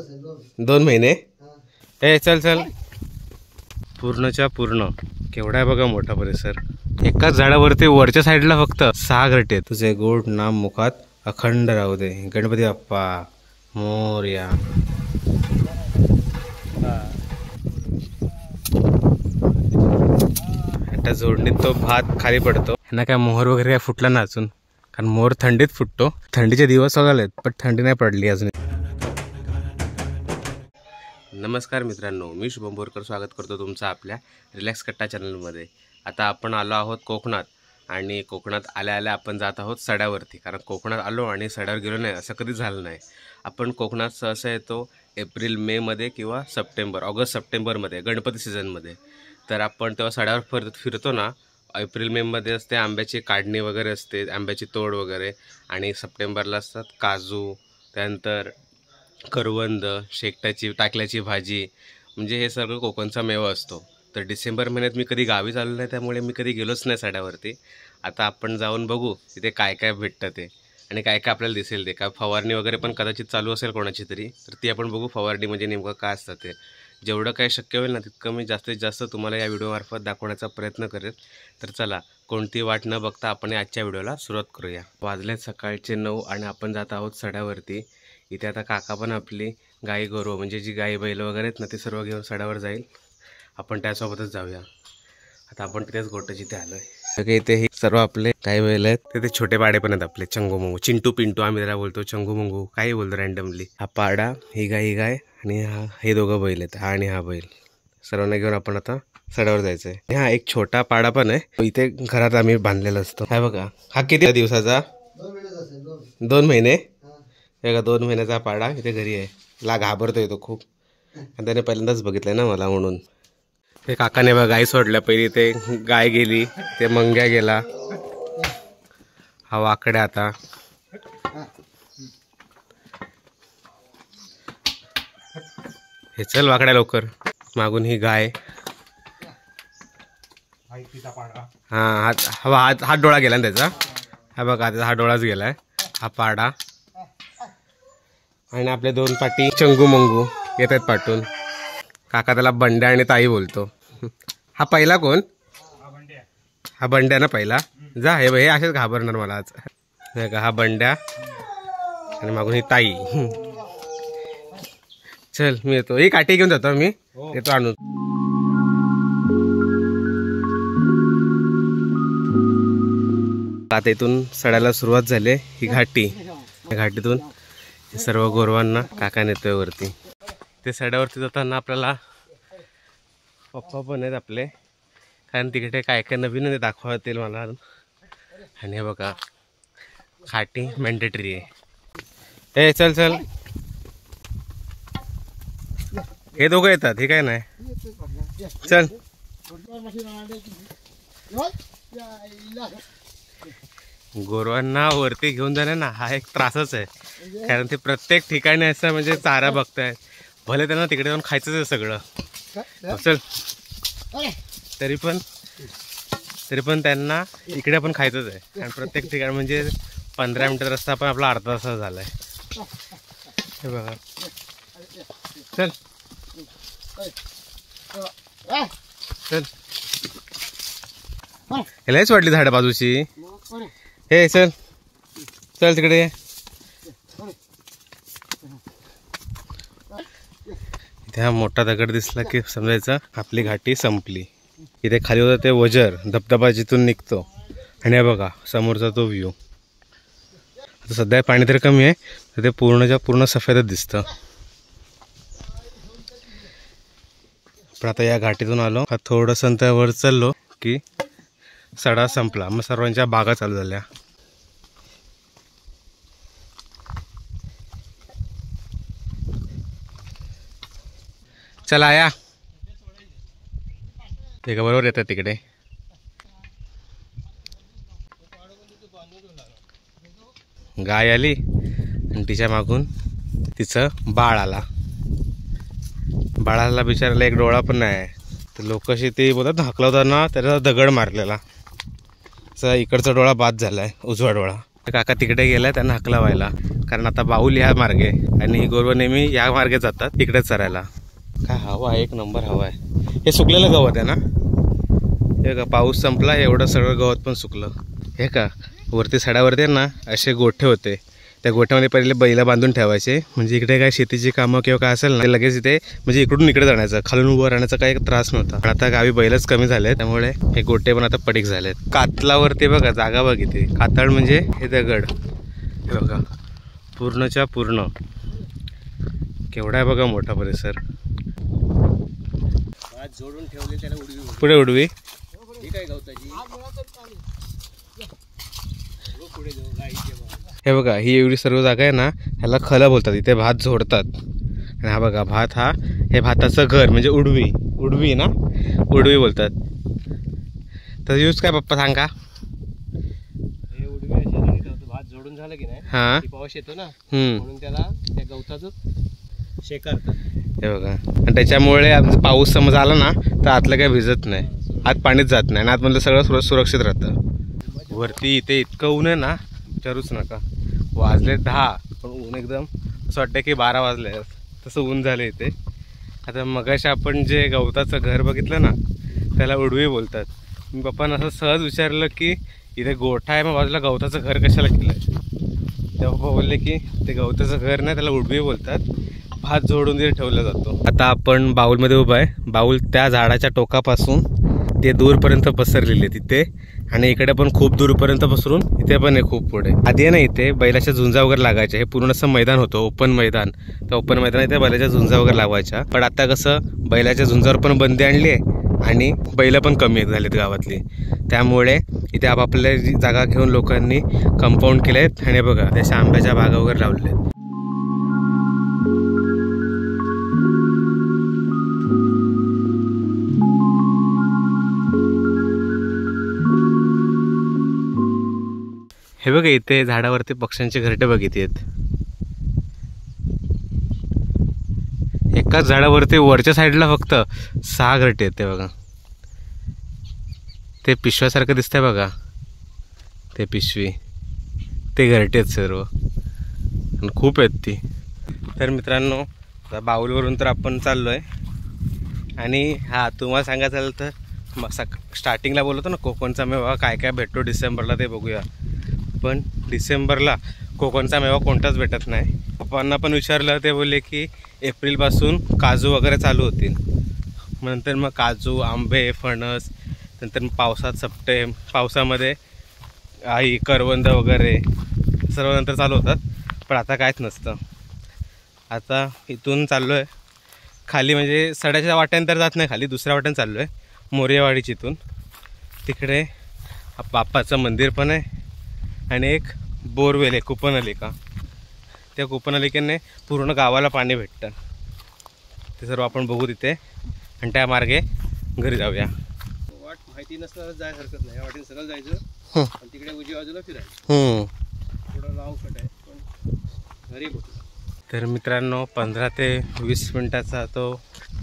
2 महिने. ए चल चल. पूर्णच्या पूर्ण केवढा आहे बघा मोठा परिसर. एकाच झाडावरती वरच्या साईडला फक्त 6 घरटे आहेत. तुझे गोड नाम मुखात अखंड राहू दे. गणपती बाप्पा मोरया. त्या जोडणीत तो भात खाली पडतो. ह्यांना काय मोहर वगैरे काय फुटला ना अजून, कारण मोहर थंडीत फुटतो. थंडीचे दिवस वगैरे पण थंडी नाही पडली अजून. नमस्कार मित्रांनो, मी शुभम बोरकर स्वागत करतो तुमचं आपल्या रिलॅक्स कट्टा चॅनलमध्ये. आता आपण आलो आहोत कोकणात आणि कोकणात आल्या आल्या आपण जात आहोत सड्यावरती. कारण कोकणात आलो आणि सड्यावर गेलो नाही असं कधी झालं नाही. आपण कोकणात सहसा येतो एप्रिल मेमध्ये किंवा ऑगस्ट सप्टेंबरमध्ये गणपती सीझनमध्ये. तर आपण तेव्हा सड्यावर फिरतो ना, एप्रिल मेमध्ये असते आंब्याची काढणी वगैरे असते, आंब्याची तोड वगैरे. आणि सप्टेंबरला असतात काजू, त्यानंतर करवंद, शेकटाची टाकल्याची भाजी, म्हणजे हे सगळं कोकणचा मेवा असतो. तर डिसेंबर महिन्यात मी कधी गावी आलो नाही, त्यामुळे मी कधी गेलोच नाही सड्यावरती. आता आपण जाऊन बघू तिथे काय काय भेटतं ते आणि काय काय आपल्याला दिसेल ते. काय फवारणी वगैरे पण कदाचित चालू असेल कोणाची तरी, तर ती आपण बघू. फवारणी म्हणजे नेमकं काय असतं ते. जेवढं काही शक्य होईल ना तितकं मी जास्तीत जास्त तुम्हाला या व्हिडिओमार्फत दाखवण्याचा प्रयत्न करेल. तर चला, कोणती वाट न बघता आपण आजच्या व्हिडिओला सुरुवात करूया. वाजले सकाळचे 9 आणि आपण जात आहोत सड्यावरती. इथे आता काका पण आपली गाई गोरू म्हणजे जी गाई बैल वगैरे आहेत ना ते सर्व घेऊन सड्यावर जाईल. आपण त्यासोबतच जाऊया. आता आपण तिथेच गोट जिथे आलोय. इथे हे सर्व आपले गाई बैल आहेत. तिथे छोटे पाडे पण आहेत आपले, चंगू मंगू, चिंटू पिंटू आम्ही त्याला बोलतो, चंगू मंगू काही बोलतो रँडमली. हा पाडा, ही गाय आणि हे दोघं बैल आहेत, हा आणि हा बैल. सर्वांना घेऊन आपण आता सड्यावर जायचंय. हा एक छोटा पाडा पण आहे इथे घरात आम्ही बांधलेला असतो. हा बघा, हा किती दिवसाचा? 2 महिने. हे का 2 महिन्याचा पाडा इथे घरी आहे. ला घाबरतोय तो खूप, आणि त्याने पहिल्यांदाच बघितलंय ना मला म्हणून. ते काकाने बघा गाय सोडल्या. पहिली ते गाय गेली, ते मंग्या गेला, हा वाकड्या. आता हे चल वाकड्या लवकर. मागून ही गाय. हा हात डोळा गेला ना त्याचा. हा बघा त्याचा हा डोळाच गेलाय. हा पाडा आणि आपले 2 पाटी चंगू मंगू येत आहेत पाठून. काका त्याला बंड्या आणि ताई बोलतो. हा पहिला कोण? हा बंड्या ना पहिला. जा हे असेच घाबरणार मला आज. नाही का, हा बंड्या आणि मागून ही ताई. चल मी येतो, ही काठी घेऊन जातो मी, येतो आणून. आता इथून सड्याला सुरुवात झाली. ही घाटी, घाटीतून सर्व गोरवांना काका नेतोय वरती. ते सड्यावरती जाताना आपल्याला पप्पा पण आहेत आपले, कारण तिकडे काय काय नवीन ते दाखवतील मला. आणि हे बघा खाटी मॅन्डेटरी आहे. ए चल चल, हे दोघं येतात, हे काय नाही. चल गोरवांना वरती घेऊन जाणं ना हा एक त्रासच आहे, कारण ते प्रत्येक ठिकाणी असं म्हणजे चारा बघतायत. भले त्यांना तिकडे जाऊन खायचंच आहे सगळं. चल, तरी पण त्यांना इकडे पण खायचंच आहे, कारण प्रत्येक ठिकाणी म्हणजे 15 मिनिटात रस्ता पण आपला अर्धा तास झालाय. हे बघा, चल चल, ह्यालाच वाटली झाडं बाजूची. हे चल चल तिकडे. इथे हा मोठा दगड दिसला की समजायचं आपली घाटी संपली. इथे खाली होता ते वजर धबधबा जिथून निघतो, आणि हे बघा समोरचा तो व्ह्यू. आता सध्या पाणी तरी कमी आहे, तर ते पूर्णच्या पूर्ण सफेदच दिसतं. पण आता या घाटीतून आलो, थोडंसं अंतरावर चाललो की सडा संपला. मग सर्वांच्या बागा चालू झाल्या. चला या, ते का बरोबर येतात तिकडे. गाय आली आणि तिच्या मागून तिचं बाळ आला. बाळाला बिचारायला एक डोळा पण नाही. तर लोक अशी ते बोलतात हकलवताना त्याचा दगड मारलेला, इकडचा डोळा बाद झालाय, उजवा डोळा. काका तिकडे गेलाय त्यांना हकलावायला. कारण आता बाऊल ह्या मार्गे आणि गोरव नेहमी या मार्गे जातात इकडे चरायला. काय हवा आहे, एक नंबर हवा आहे. हे सुकलेलं गवत आहे ना, हे का पाऊस संपला एवढं सगळं गवत पण सुकलं. हे का वरती सड्यावरती आहे ना असे गोठे होते, त्या गोठ्यामध्ये पहिले बैला बांधून ठेवायचे, म्हणजे इकडे काय शेतीची कामं किंवा काय असेल ना ते लगेच इथे म्हणजे इकडून इकडे जाण्याचं, खालून उभं राहण्याचा काही त्रास नव्हता. पण आता गावी बैलच कमी झाले त्यामुळे हे गोठे पण आता पडीक झालेत. कातलावरती बघा जागा बघ इथे, कातळ म्हणजे हे दगड, हे बघा पूर्णच्या पूर्ण केवढा आहे बघा मोठा परिसर. जोडून ठेवले त्याला उडवी पुढे उडवी ही काय गवताची पुढे जाऊ गाईचे. हे बघा ही एवढी सर्व जागा आहे ना, ह्याला खलं बोलतात. इथे भात झोडतात. आणि हा बघा भात, हा हे भाताचं घर म्हणजे उडवी, उडवी ना, उडवी बोलतात. तर यूज काय पप्पा सांगा. हे उडवी अशी भात जोडून झालं की नाही, हा पाऊस येतो ना म्हणून त्याला त्या गवताचं शेकारतात. हे बघा, आणि त्याच्यामुळे आमचा पाऊस समज आला ना तर आतलं काही भिजत नाही, आत पाणीच जात नाही आणि आतमधलं सगळं सुरक्षित राहतं. वरती इथे इतकं ऊन आहे ना विचारूच नका. वाजले 10 पण ऊन एकदम असं वाटतं की 12 वाजले तसं ऊन झालं इथे. आता मगाशी आपण जे गवताचं घर बघितलं ना त्याला उडवी बोलतात. मी पप्पांना असं सहज विचारलं की इथे गोठा आहे मग बाजूला गवताचं घर कशाला केलं आहे, तेव्हा पप्पा बोलले की ते गवताचं घर नाही त्याला उडवी बोलतात, भात जोडून तिथे ठेवला जातो. आता आपण बाऊलमध्ये उभा आहे. बाऊल त्या झाडाच्या टोकापासून ते दूरपर्यंत पसरलेले तिथे, आणि इकडे पण खूप दूरपर्यंत पसरून इथे पण आहे खूप पुढे. आधी आहे ना इथे बैलाच्या झुंजा वगैरे लागायच्या. हे पूर्ण असं मैदान होतं, ओपन मैदान. त्या ओपन मैदानात इथे बैलाच्या झुंजा वगैरे लावायच्या. पण आता कसं बैलाच्या झुंजावर पण बंदी आणली आहे आणि बैल पण कमी झालीत गावातली, त्यामुळे इथे आपापल्या जागा घेऊन लोकांनी कंपाऊंड केले आहेत. आणि बघा त्याच्या आंब्याच्या बागा वगैरे लावलेल्या आहेत. हे बघा इथे झाडावरती पक्ष्यांचे घरटे बघितलेत. एकाच झाडावरती वरच्या साईडला फक्त 6 घरटे आहेत. ते बघा ते पिशव्यासारखं दिसतंय बघा, ते पिशवी, ते घरटे आहेत सर्व आणि खूप आहेत ती. तर मित्रांनो आता बाऊलवरून तर आपण चाललो आहे. आणि हा तुम्हाला सांगायचं झालं तर मग स्टार्टिंगला बोलतो ना कोकणचा मेवा काय काय भेटतो डिसेंबरला ते बघूया. पण डिसेंबरला कोकणचा मेवा कोणताच भेटत नाही. पप्पांना पण विचारलं, ते बोलले की एप्रिलपासून काजू वगैरे चालू होतील, नंतर मग काजू, आंबे, फणस, नंतर पावसामध्ये आई करवंद वगैरे सर्व नंतर चालू होतात. पण आता काहीच नसतं. आता इथून चाललो आहे खाली, म्हणजे सड्याच्या वाट्यानं तर जात नाही, खाली दुसऱ्या वाट्यानं चाललो आहे मोर्यावाडीची. इथून तिकडे बाप्पाचं मंदिर पण आहे आणि एक बोरवेल आहे कुपनलिका. त्या कुपनलिकेने पूर्ण गावाला पाणी भेटतं. ते सर्व आपण बघू तिथे आणि त्या मार्गे घरी जाऊया. वाट माहिती नसणार जायला हरकत नाही, वाटेने सरळ जायचं आणि तिकडे उजव्या बाजूला फिरायचं. थोडं लाव कट आहे पण घरी बघू. तर मित्रांनो 15 ते 20 मिनटाचा तो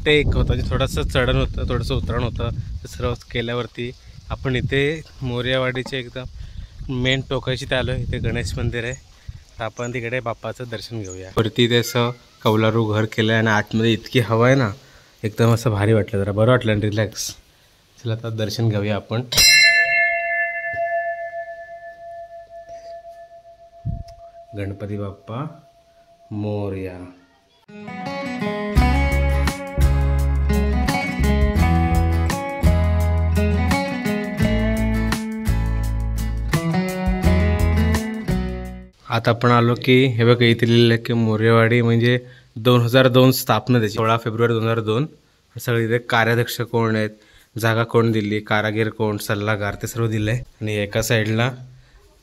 टेक होता, म्हणजे थोडंसं चढण होतं, थोडंसं उतरण होतं. ते सर्व केल्यावरती आपण इथे मोर्यावाडीचे एकदम मेन टोकायची ते आलो आहे. इथे गणेश मंदिर आहे, आपण तिकडे बाप्पाचं दर्शन घेऊया. वरती ते असं कौलारू घर केलं आहे आणि आतमध्ये इतकी हवा आहे ना, एकदम असं भारी वाटलं, जरा बरं वाटलं आणि रिलॅक्स. चला आता दर्शन घेऊया आपण. गणपती बाप्पा मोरया. आता आपण आलो की हे बघा इथे लिहिलेलं आहे की मोर्यवाडी म्हणजे 2002 स्थापना त्याची, 16 फेब्रुवारी 2002. सगळे इथे कार्याध्यक्ष कोण आहेत, जागा कोण दिली, कारागीर कोण, सल्लागार, ते सर्व दिलं आहे. आणि एका साईडला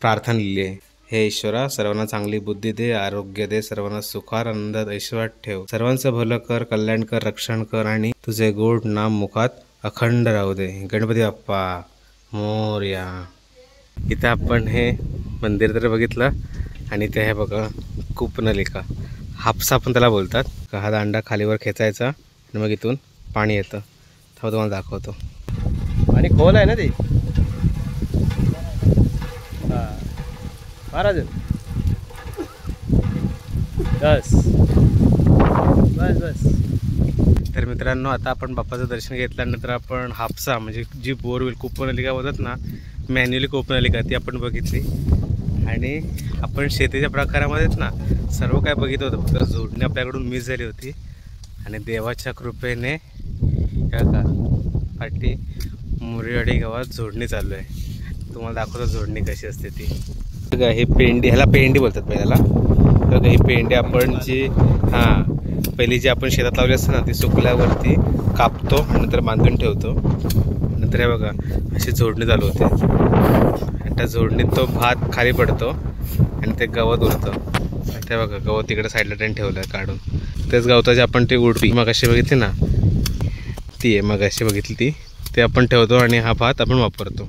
प्रार्थना लिहिली आहे, हे ईश्वरा सर्वांना चांगली बुद्धी दे, आरोग्य दे, सर्वांना सुखार आनंदात ऐश्वर्यात ठेव, सर्वांचं भलं कर, कल्याण कर, रक्षण कर आणि तुझे गोड नाम मुखात अखंड राहू दे, गणपती बाप्पा मोरया. इथे आपण हे मंदिर तर बघितलं आणि ते हे बघा कुपनलिका, हापसा पण त्याला बोलतात. हा दांडा खालीवर खेचायचा आणि मग इथून पाणी येतं. तेव्हा तुम्हाला दाखवतो. आणि खोल आहे ना ते. हां महाराज बस बस बस. तर मित्रांनो, आता आपण बाप्पाचं दर्शन घेतल्यानंतर आपण हापसा म्हणजे जी बोरवेल कोपनलिका बोलतात ना, मॅन्युअली कोपनलिका, ती आपण बघितली. आणि आपण शेतीच्या प्रकारामध्येच ना सर्व काय बघितलं होतं, फक्त जोडणी आपल्याकडून मिस झाली होती. आणि देवाच्या कृपेने का पाठी मुरेवाडी गावात जोडणी चालू आहे. तुम्हाला दाखवतो जोडणी कशी असते ती. बघा हे पेंडी, ह्याला पेंडी बोलतात पहिल्याला. बघा ही पेंडी आपण जी पहिली जी आपण शेतात लावली असते ना, ती सुकल्यावरती कापतो आणि नंतर बांधून ठेवतो. नंतर हे बघा अशी जोडणी चालू होते. आणि त्या जोडणीत तो भात खाली पडतो आणि ते गवत उरतं. ते बघा गवत तिकडे साईडला त्यांनी ठेवलं आहे काढून. तेच गवताची आपण ती उडपी मग अशी बघितली ना, ती आहे मग अशी बघितली ती, ते आपण ठेवतो आणि हा भात आपण वापरतो.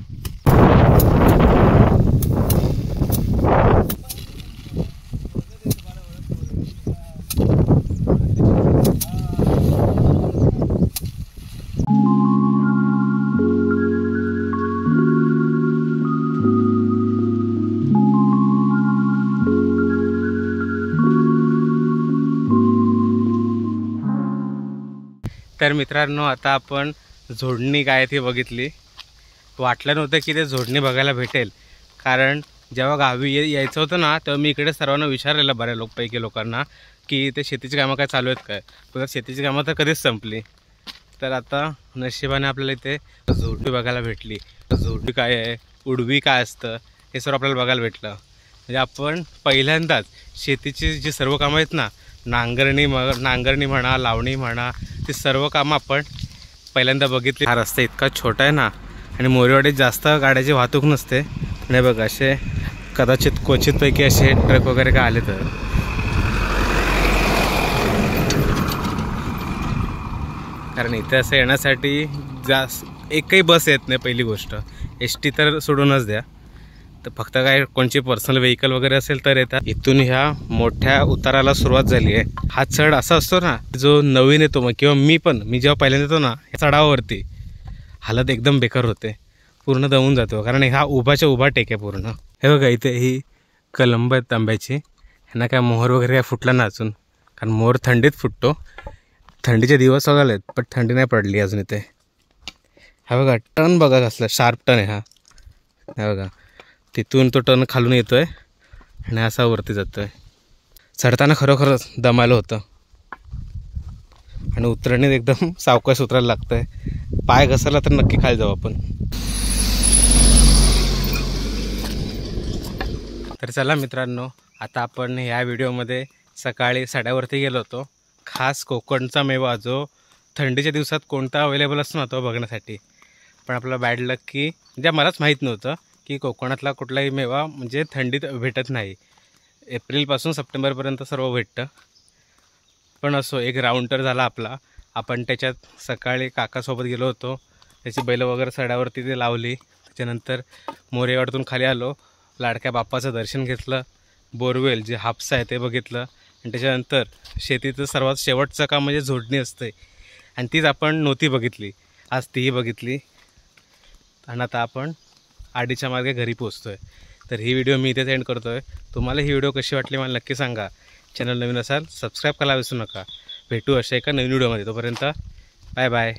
तर मित्रांनो, आता आपण जोडणी काय ती बघितली. वाटलं नव्हतं की ते जोडणी बघायला भेटेल, कारण जेव्हा गावी यायचं होतं ना, तेव्हा मी इकडे सर्वांना विचारलेलं बऱ्या पैकी लोकांना की ते शेतीची कामं काय चालू आहेत काय. पण शेतीची कामं तर कधीच संपली. तर आता नशिबाने आपल्याला इथे जोडणी बघायला भेटली. जोडणी काय आहे, उडवी काय असतं, हे सर्व आपल्याला बघायला भेटलं. म्हणजे आपण पहिल्यांदाच शेतीची जी सर्व कामं आहेत ना, नांगरणी म्हणा, लावणी म्हणा, ती सर्व कामं आपण पहिल्यांदा बघितली. हा रस्ता इतका छोटा आहे ना, आणि मोरेवाडीत जास्त गाड्याची वाहतूक नसते. आणि बघा असे कदाचित क्वचितपैकी असे ट्रक वगैरे काय आले तर. कारण इथे असं येण्यासाठी एकही बस येत नाही पहिली गोष्ट. ST तर सोडूनच द्या, तर फक्त काय कोणची पर्सनल व्हेकल वगैरे असेल तर येतात. इथून ह्या मोठ्या उताराला सुरुवात झाली आहे. हा चढ असा असतो ना, जो नवीन येतो मग किंवा मी जेव्हा पहिल्यांदा येतो ना, चढावावरती हालत एकदम बेकार होते, पूर्ण दमून जातो. कारण हा उभाच्या उभा टेक आहे पूर्ण. हे बघा इथे ही कलंब आहेत तांब्याची. ह्यांना काय मोहर वगैरे काय फुटला ना अजून, कारण मोहर थंडीत फुटतो. थंडीचे दिवस चालू आहेत पण थंडी नाही पडली अजून इथे. हा बघा टर्न बघा कसला शार्प टर्न आहे हा. हे बघा तिथून तो टर्न खालून येतोय आणि असा वरती जातोय. चढताना खरोखरच दमायला होतं आणि उतरणीत एकदम सावकाश उतरायला लागतंय. पाय घसरला तर नक्की खाली जाऊ आपण. तर चला मित्रांनो, आता आपण ह्या व्हिडिओमध्ये सकाळी सड्यावरती गेलो होतो. खास कोकणचा मेवा जो थंडीच्या दिवसात कोणता अवेलेबल असतो ना, तो बघण्यासाठी. पण आपला बॅड लक की म्हणजे मलाच माहीत नव्हतं की कोकणातला कुठलाही मेवा म्हणजे थंडीत भेटत नाही. एप्रिलपासून सप्टेंबरपर्यंत सर्व भेटतं. पण असो, एक राऊंड तर झाला आपला. आपण त्याच्यात सकाळी काकासोबत गेलो होतो. त्याची बैलं वगैरे सड्यावरती ते लावली. त्याच्यानंतर मोरेवाडीतून खाली आलो, लाडक्या बाप्पाचं दर्शन घेतलं. बोरवेल जे हापसा आहे ते बघितलं. आणि त्याच्यानंतर शेतीचं सर्वात शेवटचं काम म्हणजे जोडणी असते, आणि तीच आपण नव्हती बघितली. आज तीही बघितली. आणि आता आपण आडीच्या मार्गे घरी पोचतो आहे. तर ही व्हिडिओ मी इथेच एंड करतो आहे. तुम्हाला ही व्हिडिओ कशी वाटली मला नक्की सांगा. चॅनल नवीन असाल सबस्क्राईब करायला विसरू नका. भेटू अशा एका नवीन व्हिडिओमध्ये. तोपर्यंत बाय बाय.